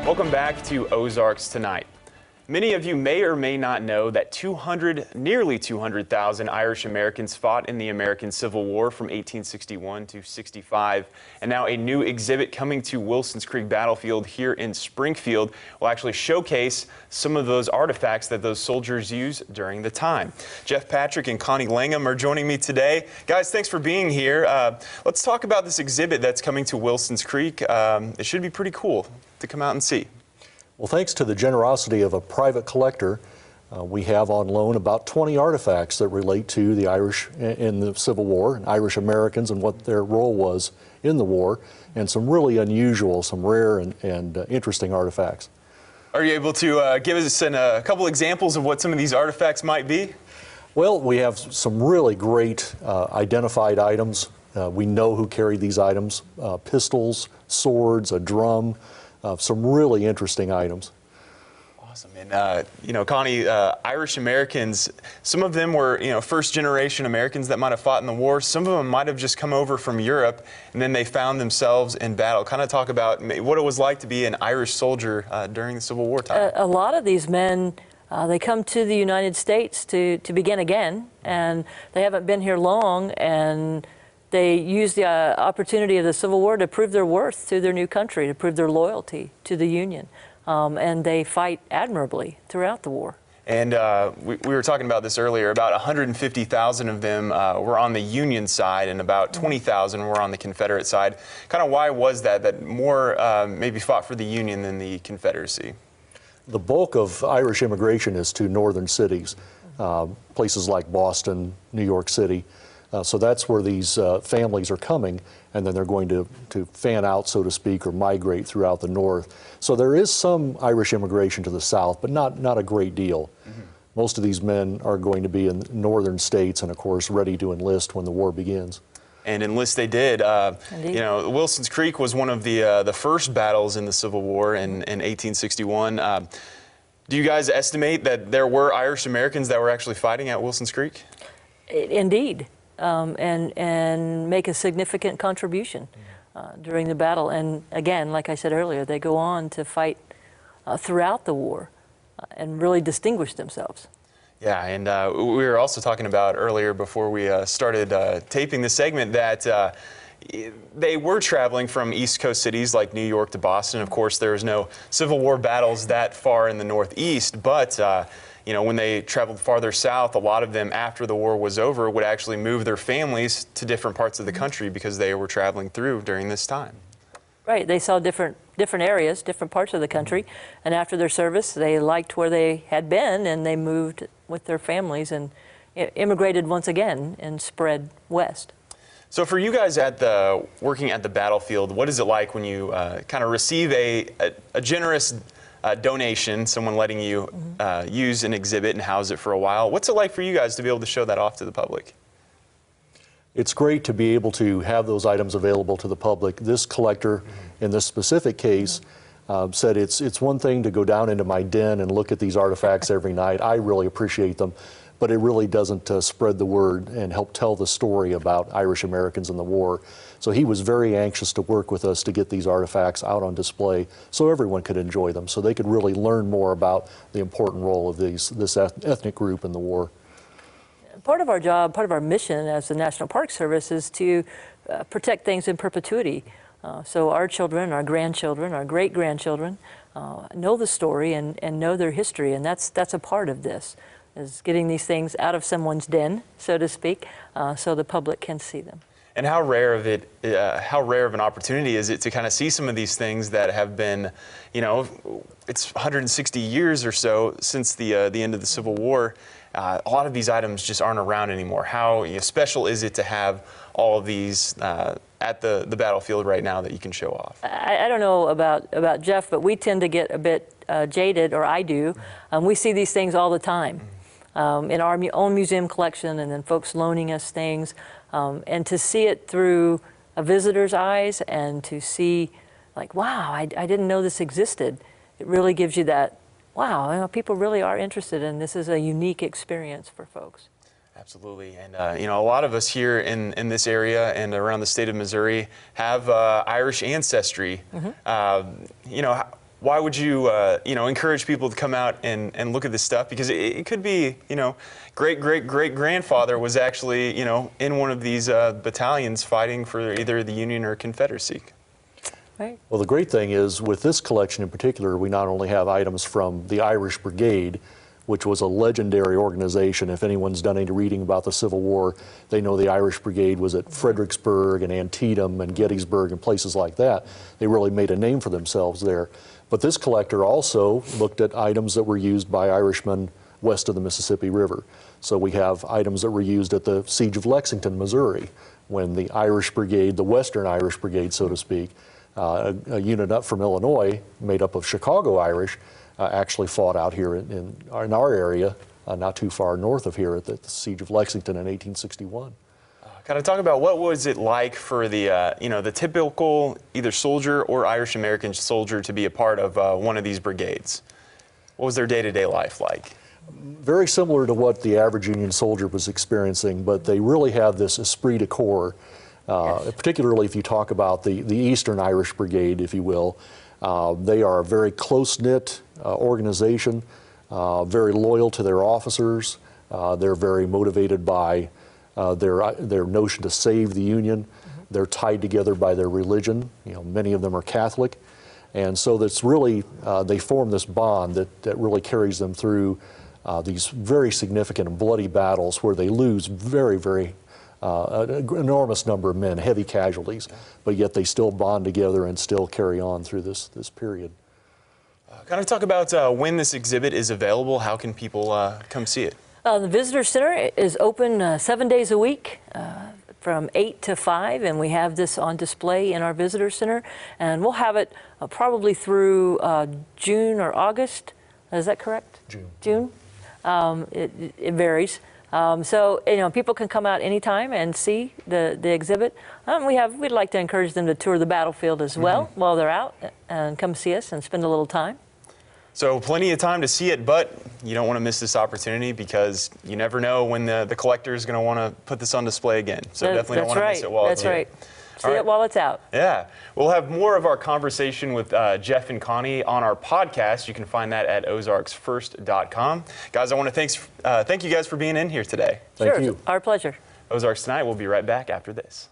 Welcome back to Ozarks Tonight. Many of you may or may not know that nearly 200,000 Irish Americans fought in the American Civil War from 1861 to 65. And now a new exhibit coming to Wilson's Creek Battlefield here in Springfield will actually showcase some of those artifacts that those soldiers used during the time. Jeff Patrick and Connie Langham are joining me today. Guys, thanks for being here. Let's talk about this exhibit that's coming to Wilson's Creek. It should be pretty cool to come out and see. Well, thanks to the generosity of a private collector, we have on loan about 20 artifacts that relate to the Irish in the Civil War, and Irish Americans and what their role was in the war, and some really unusual, some rare and interesting artifacts. Are you able to give us a couple examples of what some of these artifacts might be? Well, we have some really great identified items. We know who carried these items, pistols, swords, a drum, some really interesting items. Awesome. And, you know, Connie, Irish Americans, some of them were, first generation Americans that might have fought in the war. Some of them might have just come over from Europe and then they found themselves in battle. Kind of talk about what it was like to be an Irish soldier during the Civil War time. A lot of these men, they come to the United States to begin again, and they haven't been here long, and they use the opportunity of the Civil War to prove their worth to their new country, to prove their loyalty to the Union. And they fight admirably throughout the war. And we were talking about this earlier. About 150,000 of them were on the Union side, and about 20,000 were on the Confederate side. Kind of why was that more maybe fought for the Union than the Confederacy? The bulk of Irish immigration is to northern cities, places like Boston, New York City. So that's where these families are coming, and then they're going to fan out, so to speak, or migrate throughout the north. So there is some Irish immigration to the south, but not a great deal. Mm-hmm. Most of these men are going to be in northern states and, of course, ready to enlist when the war begins. And enlist they did. Wilson's Creek was one of the first battles in the Civil War in 1861. Do you guys estimate that there were Irish Americans that were actually fighting at Wilson's Creek? Indeed. And make a significant contribution during the battle. And again, like I said earlier, they go on to fight throughout the war and really distinguish themselves. Yeah, and we were also talking about earlier before we started taping this segment that they were traveling from East Coast cities like New York to Boston. Of course, there was no Civil War battles that far in the Northeast, but when they traveled farther south, a lot of them, after the war was over, would actually move their families to different parts of the country because they were traveling through during this time. Right. They saw different areas, different parts of the country, and after their service, they liked where they had been, and they moved with their families and immigrated once again and spread west. So for you guys working at the battlefield, what is it like when you kind of receive a generous donation, someone letting you use an exhibit and house it for a while? What's it like for you guys to be able to show that off to the public? It's great to be able to have those items available to the public. This collector, in this specific case, said it's one thing to go down into my den and look at these artifacts every night. I really appreciate them, but it really doesn't spread the word and help tell the story about Irish Americans in the war. So he was very anxious to work with us to get these artifacts out on display so everyone could enjoy them, so they could really learn more about the important role of this ethnic group in the war. Part of our job, part of our mission as the National Park Service is to protect things in perpetuity. So our children, our grandchildren, our great-grandchildren know the story and know their history, and that's a part of this, is getting these things out of someone's den, so to speak, so the public can see them. And how rare of an opportunity is it to kind of see some of these things that have been, it's 160 years or so since the end of the Civil War. A lot of these items just aren't around anymore. How special is it to have all of these at the battlefield right now that you can show off? I don't know about Jeff, but we tend to get a bit jaded, or I do. We see these things all the time in our own museum collection, and then folks loaning us things. And to see it through a visitor's eyes and to see, like, wow, I didn't know this existed, it really gives you that, wow, people really are interested, and this is a unique experience for folks. Absolutely. And, a lot of us here in this area and around the state of Missouri have Irish ancestry. Mm-hmm. why would you, encourage people to come out and look at this stuff? Because it could be, great-great-great-grandfather was actually, in one of these battalions fighting for either the Union or Confederacy. Right. Well, the great thing is, with this collection in particular, we not only have items from the Irish Brigade, which was a legendary organization. If anyone's done any reading about the Civil War, they know the Irish Brigade was at Fredericksburg and Antietam and Gettysburg and places like that. They really made a name for themselves there. But this collector also looked at items that were used by Irishmen west of the Mississippi River. So we have items that were used at the Siege of Lexington, Missouri, when the Irish Brigade, the Western Irish Brigade, so to speak, a unit up from Illinois made up of Chicago Irish, actually fought out here in our area, not too far north of here at the Siege of Lexington in 1861. Kind of talk about what was it like for the, the typical either soldier or Irish American soldier to be a part of one of these brigades? What was their day-to-day life like? Very similar to what the average Union soldier was experiencing, but they really have this esprit de corps. Yes. Particularly if you talk about the Eastern Irish Brigade, if you will. They are a very close-knit organization, very loyal to their officers. They're very motivated by their notion to save the Union. Mm-hmm. They're tied together by their religion. Many of them are Catholic. And so that's really, they form this bond that really carries them through these very significant and bloody battles where they lose very, very an enormous number of men, heavy casualties, but yet they still bond together and still carry on through this period. Kind of talk about when this exhibit is available. How can people come see it? The Visitor Center is open 7 days a week from 8 to 5, and we have this on display in our Visitor Center, and we'll have it probably through June or August. Is that correct? June. It varies. So people can come out anytime and see the exhibit. We'd like to encourage them to tour the battlefield as well while they're out and come see us and spend a little time. So plenty of time to see it, but you don't want to miss this opportunity because you never know when the collector is going to want to put this on display again. So definitely don't want to miss it while it's here. That's right. See it while it's out. Yeah. We'll have more of our conversation with Jeff and Connie on our podcast. You can find that at ozarksfirst.com. Guys, I want to thank you guys for being in here today. Thank you. Our pleasure. Ozarks Tonight, we'll be right back after this.